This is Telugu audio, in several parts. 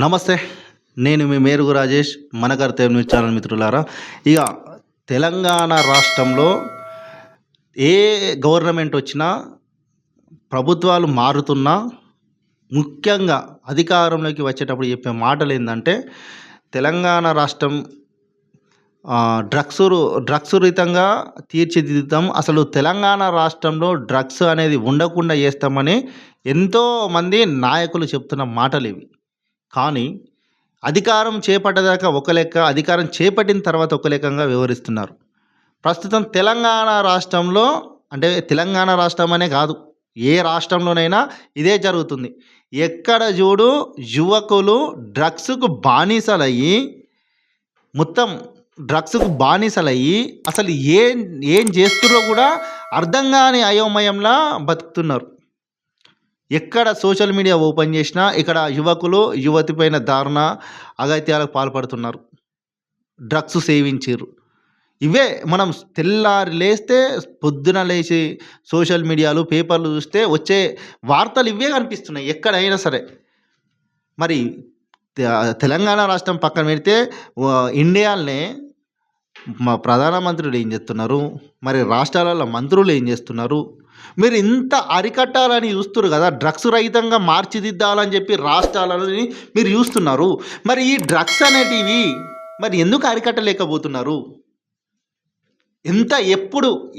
నమస్తే. నేను మీ మేరుగు రాజేష్. మన కర్తవ్యం న్యూస్ ఛానల్ మిత్రులారా, ఇక తెలంగాణ రాష్ట్రంలో ఏ గవర్నమెంట్ వచ్చినా, ప్రభుత్వాలు మారుతున్నా, ముఖ్యంగా అధికారంలోకి వచ్చేటప్పుడు చెప్పే మాటలు ఏందంటే, తెలంగాణ రాష్ట్రం డ్రగ్స్ రహితంగా తీర్చిదిద్దుతాం. అసలు తెలంగాణ రాష్ట్రంలో డ్రగ్స్ అనేది ఉండకుండా చేస్తామని ఎంతోమంది నాయకులు చెప్తున్న మాటలు ఇవి. కానీ అధికారం చేపట్టేదాకా ఒక లెక్క, అధికారం చేపట్టిన తర్వాత ఒక లెక్కగా వివరిస్తున్నారు. ప్రస్తుతం తెలంగాణ రాష్ట్రంలో, అంటే తెలంగాణ రాష్ట్రం అనే కాదు, ఏ రాష్ట్రంలోనైనా ఇదే జరుగుతుంది. ఎక్కడ చూడు యువకులు డ్రగ్స్కు బానిసలయ్యి, మొత్తం డ్రగ్స్కు బానిసలయ్యి అసలు ఏం ఏం చేస్తున్నారో కూడా అర్థం కాని అయోమయంలా బతుకుతున్నారు. ఎక్కడ సోషల్ మీడియా ఓపెన్ చేసినా ఇక్కడ యువకులు యువతిపైన దారుణ అగత్యాలకు పాల్పడుతున్నారు, డ్రగ్స్ సేవించారు. ఇవే మనం తెల్లారి లేస్తే, పొద్దున లేచి సోషల్ మీడియాలు పేపర్లు చూస్తే వచ్చే వార్తలు ఇవే కనిపిస్తున్నాయి ఎక్కడైనా సరే. మరి తెలంగాణ రాష్ట్రం పక్కన పెడితే ఇండియాలోనే మా ప్రధానమంత్రులు ఏం చేస్తున్నారు, మరి రాష్ట్రాలలో మంత్రులు ఏం చేస్తున్నారు? మీరు ఇంత అరికట్టాలని చూస్తున్నారు కదా, డ్రగ్స్ రహితంగా మార్చిదిద్దాలని చెప్పి రాష్ట్రాలని మీరు చూస్తున్నారు. మరి ఈ డ్రగ్స్ అనేటివి మరి ఎందుకు అరికట్టలేకపోతున్నారు?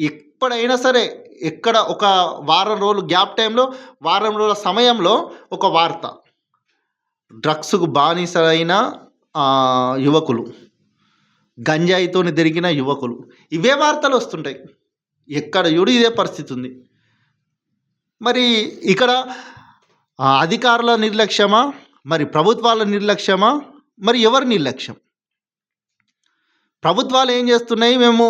ఎప్పుడైనా సరే, ఎక్కడ ఒక వారం రోజులు గ్యాప్ టైంలో, వారం రోజుల సమయంలో ఒక వార్త, డ్రగ్స్కు బానిసలైన యువకులు, గంజాయితో దొరికిన యువకులు, ఇవే వార్తలు వస్తుంటాయి. ఎక్కడ చూడు ఇదే పరిస్థితి ఉంది. మరి ఇక్కడ అధికారుల నిర్లక్ష్యమా, మరి ప్రభుత్వాల నిర్లక్ష్యమా, మరి ఎవరి నిర్లక్ష్యం? ప్రభుత్వాలు ఏం చేస్తున్నాయి, మేము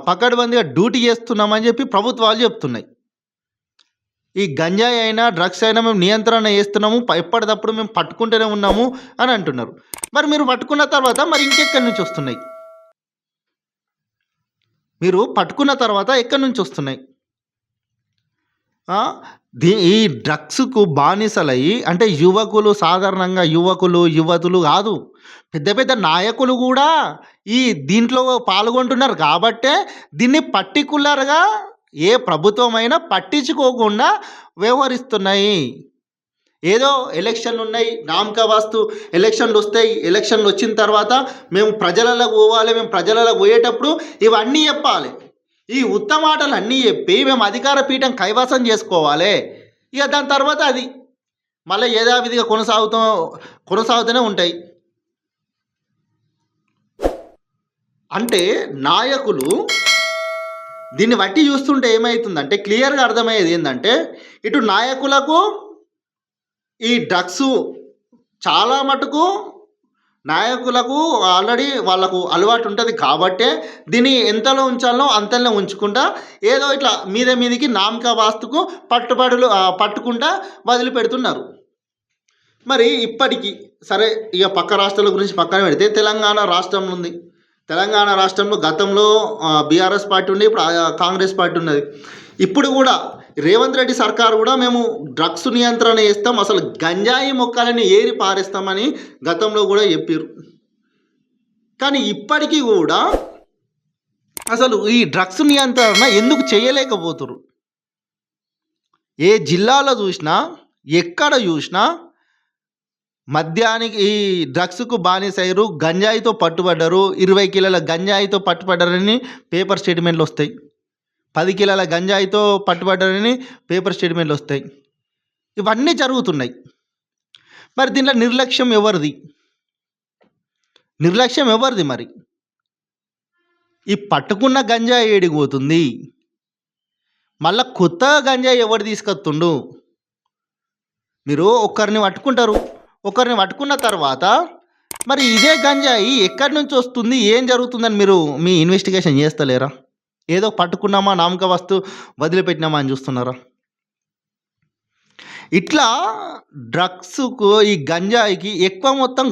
పకడ్బందీగా డ్యూటీ చేస్తున్నామని చెప్పి ప్రభుత్వాలు చెప్తున్నాయి. ఈ గంజాయి అయినా డ్రగ్స్ అయినా మేము నియంత్రణ చేస్తున్నాము, ఎప్పటికప్పుడు మేము పట్టుకుంటూనే ఉన్నాము అని అంటున్నారు. మరి మీరు పట్టుకున్న తర్వాత మరి ఇంకెక్కడి నుంచి వస్తున్నాయి? మీరు పట్టుకున్న తర్వాత ఎక్కడి నుంచి వస్తున్నాయి? ఈ డ్రగ్స్కు బానిసలయ్యి, అంటే యువకులు, సాధారణంగా యువకులు యువతులు కాదు, పెద్ద పెద్ద నాయకులు కూడా ఈ దీంట్లో పాల్గొంటున్నారు. కాబట్టే దీన్ని పర్టికులర్గా ఏ ప్రభుత్వమైనా పట్టించుకోకుండా వ్యవహరిస్తున్నాయి. ఏదో ఎలక్షన్లు ఉన్నాయి, నామకా వాస్తు ఎలక్షన్లు వస్తాయి, ఎలక్షన్లు వచ్చిన తర్వాత మేము ప్రజలకు పోవాలి, మేము ప్రజలకు పోయేటప్పుడు ఇవన్నీ చెప్పాలి, ఈ ఉత్తమాటలు అన్నీ చెప్పి మేము అధికార పీఠం కైవసం చేసుకోవాలి. ఇక దాని తర్వాత అది మళ్ళీ యథావిధిగా కొనసాగుతూనే ఉంటాయి. అంటే నాయకులు దీన్ని బట్టి చూస్తుంటే ఏమవుతుందంటే, క్లియర్గా అర్థమయ్యేది ఏంటంటే, ఇటు నాయకులకు ఈ డ్రగ్స్ చాలా మటుకు, నాయకులకు ఆల్రెడీ వాళ్ళకు అలవాటు ఉంటుంది కాబట్టే దీన్ని ఎంతలో ఉంచాలో అంతలో ఉంచుకుంటా, ఏదో ఇట్లా మీదికి నామకా వాస్తుకు పట్టుకుంటా వదిలిపెడుతున్నారు. మరి ఇప్పటికీ సరే, ఇక పక్క రాష్ట్రాల గురించి పక్కన పెడితే తెలంగాణ రాష్ట్రం ఉంది. తెలంగాణ రాష్ట్రంలో గతంలో బీఆర్ఎస్ పార్టీ ఉండి, ఇప్పుడు కాంగ్రెస్ పార్టీ ఉన్నది. ఇప్పుడు కూడా రేవంత్ రెడ్డి సర్కారు కూడా మేము డ్రగ్స్ నియంత్రణ చేస్తాం, అసలు గంజాయి మొక్కలని ఏరి పారేస్తామని గతంలో కూడా చెప్పారు. కానీ ఇప్పటికీ కూడా అసలు ఈ డ్రగ్స్ నియంత్రణ ఎందుకు చేయలేకపోతున్నారు? ఏ జిల్లాలో చూసినా, ఎక్కడ చూసినా మద్యానికి ఈ డ్రగ్స్కు బానిసయ్యారు, గంజాయితో పట్టుబడ్డారు, 20 కిలోల గంజాయితో పట్టుబడ్డారని పేపర్ స్టేట్మెంట్లు వస్తాయి, 10 కిలోల గంజాయితో పట్టుబడ్డారని పేపర్ స్టేట్మెంట్లు వస్తాయి. ఇవన్నీ జరుగుతున్నాయి. మరి దీంట్లో నిర్లక్ష్యం ఎవరిది? మరి ఈ పట్టుకున్న గంజాయి ఏడిపోతుంది? మళ్ళీ కొత్త గంజాయి ఎవరు తీసుకొస్తుండు? మీరు ఒకరిని పట్టుకున్న తర్వాత మరి ఇదే గంజాయి ఎక్కడి నుంచి వస్తుంది, ఏం జరుగుతుందని మీరు మీ ఇన్వెస్టిగేషన్ చేస్తలేరా? ఏదో పట్టుకున్నామా, నామక వస్తు వదిలిపెట్టినామా అని చూస్తున్నారా? ఇట్లా డ్రగ్స్కు, ఈ గంజాయికి ఎక్కువ మొత్తం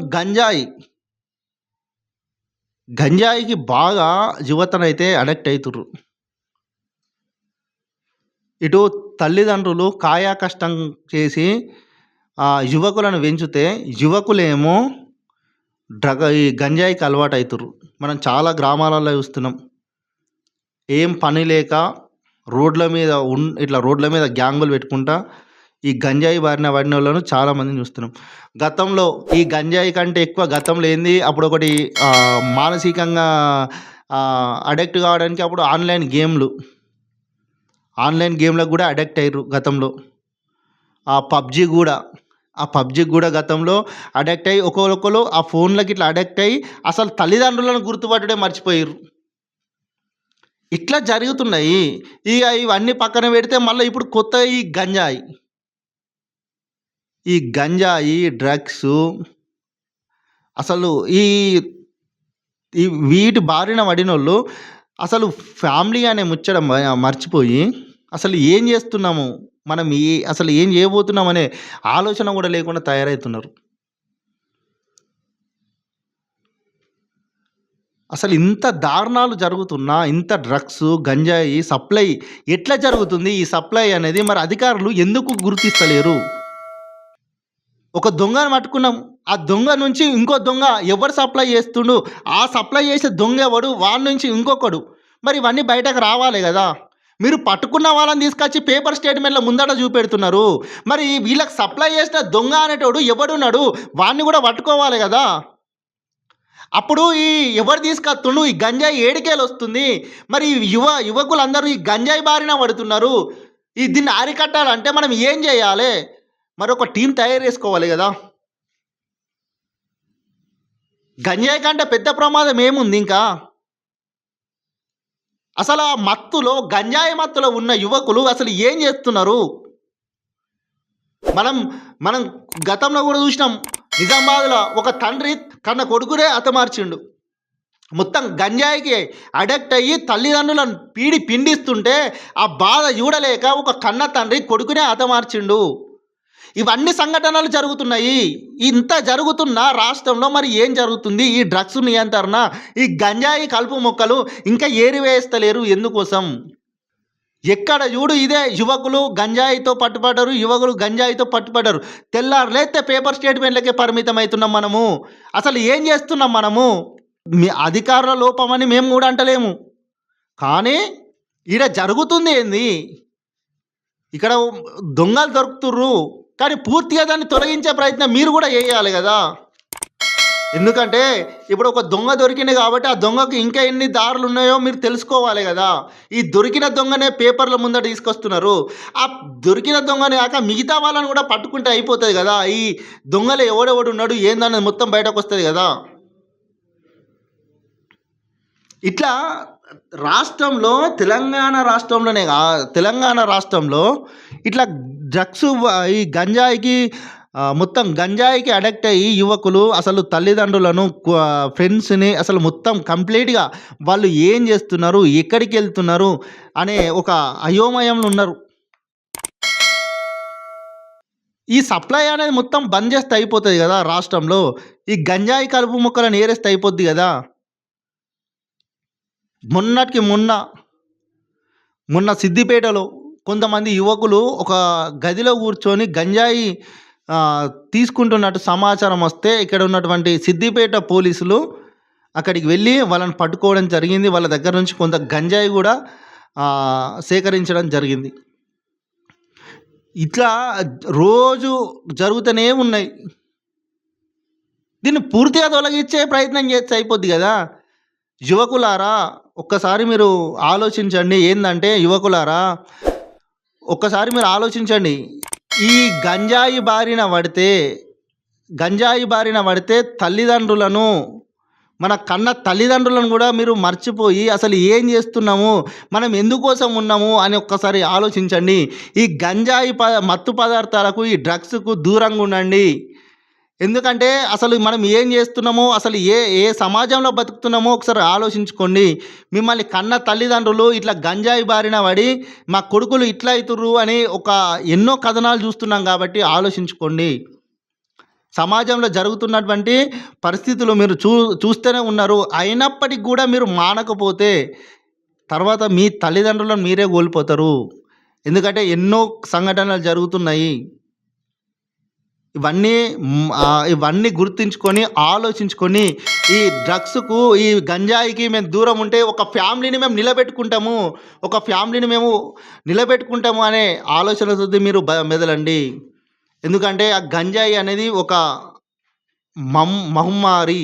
గంజాయికి బాగా యువతనైతే అడక్ట్ అవుతుర్రు. ఇటు తల్లిదండ్రులు కాయా కష్టం చేసి యువకులను పెంచితే యువకులేమో ఈ గంజాయికి అలవాటవుతుర్రు. మనం చాలా గ్రామాలలో చూస్తున్నాం. ఏం పని లేక రోడ్ల మీద గ్యాంగులు పెట్టుకుంటా ఈ గంజాయి బారిన పడినోళ్ళను చాలామందిని చూస్తున్నాం. గతంలో ఈ గంజాయి కంటే ఎక్కువ గతంలో ఏంది అప్పుడొకటి మానసికంగా అడిక్ట్ కావడానికి అప్పుడు ఆన్‌లైన్ గేమ్‌లకు గూడా అడిక్ట్ అయ్యిర్రు గతంలో. ఆ పబ్‌జీకి గూడా గతంలో అడిక్ట్ అయ్యి ఒకళ్ళొకళ్ళు ఆ ఫోన్‌లకి ఇట్లా అడిక్ట్ అయ్యి అసలు తల్లిదండ్రులను గుర్తుపట్టుడే మర్చిపోయిర్రు. ఇట్లా జరుగుతున్నాయి. ఇగ ఇవన్నీ పక్కన పెడితే మళ్ళా ఇప్పుడు కొత్తగా ఈ గంజాయి, డ్రగ్సు అసలు ఈ ఈ వీటి బారిన పడినోళ్ళు అసలు ఫ్యామిలీ అనే ముచ్చట మర్చిపోయి అసలు ఏం చేస్తున్నాము? మనం అసలు ఏం చేయబోతున్నాం అనే ఆలోచన కూడా లేకుండా తయారవుతున్నారు. అసలు ఇంత దారుణాలు జరుగుతున్నా, ఇంత డ్రగ్స్, గంజాయి సప్లై ఎట్లా జరుగుతుంది? ఈ సప్లై అనేది మరి అధికారులు ఎందుకు గుర్తిస్తలేరు? ఒక దొంగను పట్టుకున్నాం. ఆ దొంగ నుంచి ఇంకో దొంగ ఎవడు సప్లై చేస్తుండు? ఆ సప్లై చేసే దొంగ ఎవడు? వాడి నుంచి ఇంకొకడు. మరి ఇవన్నీ బయటకు రావాలి గదా! మీరు పట్టుకున్న వాళ్ళని తీసుకొచ్చి పేపర్ స్టేట్‌మెంట్‌ల ముందట చూపెడుతున్నారు. మరి వీళ్ళకి సప్లై చేసిన దొంగ అనేటోడు ఎవడున్నాడు? వాడిని కూడా పట్టుకోవాలి గదా! అప్పుడు ఎవడు తీసుకొస్తుండు? ఈ గంజాయి ఏడికేలొస్తుంది? మరి యువకులందరూ ఈ గంజాయి బారిన పడుతున్నారు. దీన్ని అరికట్టాలంటే మనం ఏం చేయాలే? మరొక టీమ్ తయారు చేసుకోవాలి గదా! గంజాయి కంటే పెద్ద ప్రమాదం ఏముంది ఇంకా? అసలు ఆ గంజాయి మత్తులో ఉన్న యువకులు అసలు ఏం చేస్తున్నారు? మనం గతంలో కూడా చూసినాం. నిజామాబాద్‌లో ఒక తండ్రి కన్న కొడుకునే హతమార్చిండు. మొత్తం గంజాయికి అడిక్ట్ అయ్యి తల్లిదండ్రులను పిండిస్తుంటే ఆ బాధ చూడలేక ఒక కన్న తండ్రి కొడుకునే హతమార్చిండు. ఇవన్నీ సంఘటనలు జరుగుతున్నాయి. ఇంత జరుగుతున్న రాష్ట్రంలో మరి ఏం జరుగుతుంది? ఈ డ్రగ్స్ నియంత్రణ, ఈ గంజాయి కలుపు మొక్కలు ఇంకా ఏరివేస్తలేరు ఎందుకోసం? ఎక్కడ చూడు ఇదే యువకులు గంజాయితో పట్టుబడ్డారు. తెల్లారి లేస్తే పేపర్ స్టేట్‌మెంట్‌లకే పరిమితం అవుతున్నాం మనము. అసలు ఏం చేస్తున్నాం మనము? అధికారుల లోపమని మేము కూడా అంటలేము. కానీ ఈడ జరుగుతుంది ఏంది? ఇక్కడ దొంగలు దొరుకుతుర్రు. కానీ పూర్తిగా దాన్ని తొలగించే ప్రయత్నం మీరు కూడా చేయాలి కదా! ఎందుకంటే ఇప్పుడు ఒక దొంగ దొరికింది కాబట్టి ఆ దొంగకు ఇంకా ఎన్ని దారులు ఉన్నాయో మీరు తెలుసుకోవాలి కదా! ఈ దొరికిన దొంగనే పేపర్ల ముందట తీసుకొస్తున్నారు. ఆ దొరికిన దొంగని కాక మిగతా వాళ్ళని కూడా పట్టుకుంటే అయిపోతుంది కదా! ఈ దొంగలో ఎవడెవడు ఉన్నాడు ఏందన్నది మొత్తం బయటకొస్తది కదా! ఇట్లా రాష్ట్రంలో తెలంగాణ రాష్ట్రంలో ఇట్లా డ్రగ్స్ ఈ గంజాయికి మొత్తం గంజాయికి అడిక్ట్ అయ్యి యువకులు అసలు తల్లిదండ్రులను ఫ్రెండ్స్‌ని అసలు మొత్తం కంప్లీట్‌గా వాళ్ళు ఏం చేస్తున్నారు? ఎక్కడికి వెళ్తున్నారు? అనే ఒక అయోమయంలో ఉన్నారు. ఈ సప్లై అనేది మొత్తం బంద్ చేస్తే అయిపోతది కదా రాష్ట్రంలో. ఈ గంజాయి కలుపు మొక్కలను ఏరేస్తే అయిపోద్ది కదా! మొన్నటికి మొన్న సిద్దిపేటలో కొంతమంది యువకులు ఒక గదిలో కూర్చొని గంజాయి తీసుకుంటున్నట్టు సమాచారం వస్తే ఇక్కడ ఉన్నటువంటి సిద్దిపేట పోలీసులు అక్కడికి వెళ్ళి వాళ్ళని పట్టుకోవడం జరిగింది. వాళ్ళ దగ్గర నుంచి కొంత గంజాయి కూడా సేకరించడం జరిగింది. ఇట్లా రోజు జరుగుతూనే ఉన్నాయి. దీన్ని పూర్తిగా తొలగించే ప్రయత్నం చేస్తే అయిపోద్ది కదా! యువకులారా ఒక్కసారి మీరు ఆలోచించండి. ఏందంటే యువకులారా ఒక్కసారి మీరు ఆలోచించండి. ఈ గంజాయి బారిన పడితే తల్లిదండ్రులను మన కన్న తల్లిదండ్రులను కూడా మీరు మర్చిపోయి అసలు ఏం చేస్తున్నాము? మనం ఎందుకోసం ఉన్నాము అని ఒక్కసారి ఆలోచించండి. ఈ గంజాయి మత్తు పదార్థాలకు, ఈ డ్రగ్స్‌కు దూరంగా ఉండండి. ఎందుకంటే అసలు మనం ఏం చేస్తున్నామో, అసలు ఏ సమాజంలో బతుకుతున్నామో ఒకసారి ఆలోచించుకోండి. మిమ్మల్ని కన్న తల్లిదండ్రులు ఇట్లా గంజాయి బారిన పడి మా కొడుకులు ఇట్లా అవుతుర్రు అని ఎన్నో కథనాలు చూస్తున్నాం కాబట్టి ఆలోచించుకోండి. సమాజంలో జరుగుతున్నటువంటి పరిస్థితులు మీరు చూస్తూనే ఉన్నారు. అయినప్పటికి కూడా మీరు మానకపోతే తర్వాత మీ తల్లిదండ్రులను మీరే కోల్పోతారు. ఎందుకంటే ఎన్నో సంఘటనలు జరుగుతున్నాయి. ఇవన్నీ ఇవన్నీ గుర్తుంచుకొని, ఆలోచించుకొని ఈ డ్రగ్స్‌కు, ఈ గంజాయికి మేము దూరం ఉంటే ఒక ఫ్యామిలీని మేము నిలబెట్టుకుంటాము. ఒక ఫ్యామిలీని మేము నిలబెట్టుకుంటాము అనే ఆలోచనతోటి మీరు మెదలండి. ఎందుకంటే ఆ గంజాయి అనేది ఒక మహమ్మారి.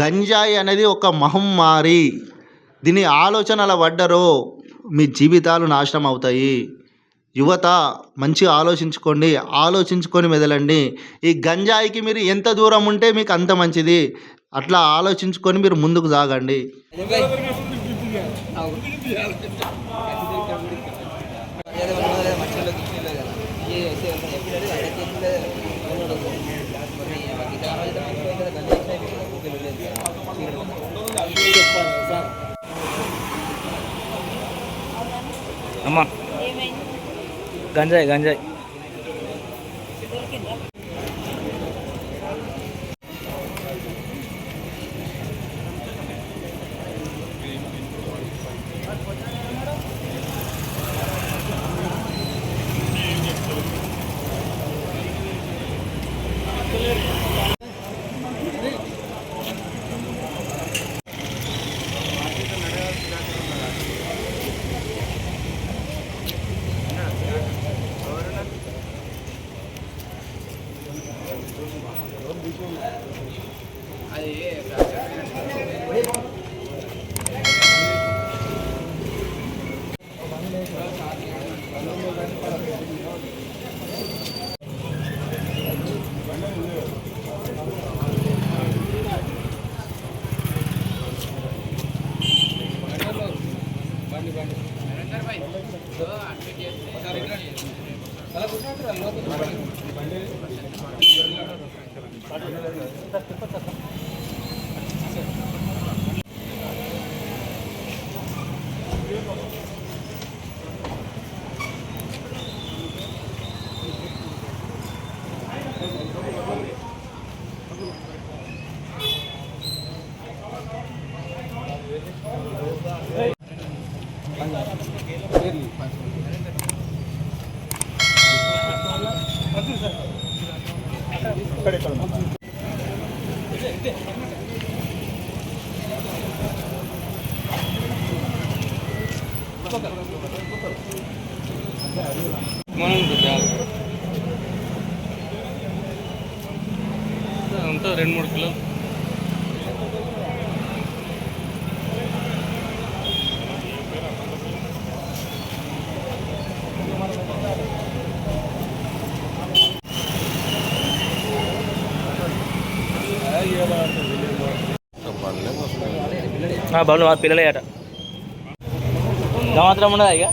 గంజాయి అనేది ఒక మహమ్మారి. దీని ఆలోచనల పడ్డారో మీ జీవితాలు నాశనం అవుతాయి. యువత మంచిగా ఆలోచించుకోండి. ఆలోచించుకొని మెదలండి. ఈ గంజాయికి మీరు ఎంత దూరం ఉంటే మీకు అంత మంచిది. అట్లా ఆలోచించుకొని మీరు ముందుకు సాగండి. అమ్మా గంజాయి గంజాయి అంతా 2-3 కిలోలు. బండ్లు మా పిల్లలే అట మాత్రం ఉండదా ఇక